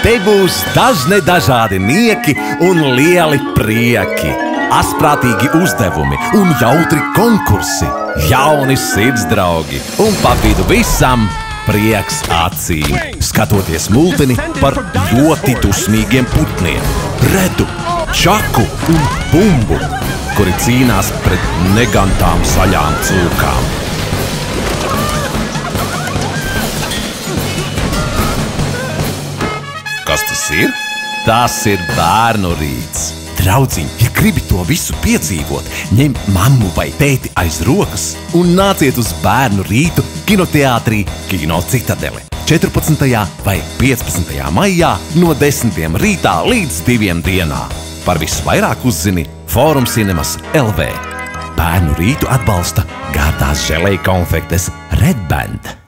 Te būs dažne dažādi nieki un lieli prieki, asprātīgi uzdevumi un jautri konkursi, jauni sirdsdraugi un pa vidu visam prieks acīm. Skatoties multini par ļoti dusmīgiem putniem, Redu, Čaku un Bumbu, kuri cīnās pret negantām zaļām cūkām. Kas tas ir? Tas ir bērnu rīts. Draudziņ, ja gribi to visu piedzīvot, ņem mammu vai tēti aiz rokas un nāciet uz bērnu rītu kinoteātrī Kino Citadele 14. vai 15. maijā no 10. rītā līdz 2 dienā. Par visu vairāk uzzini Forum Cinemas LV. Bērnu rītu atbalsta gārdās želeja konfektes Red Band.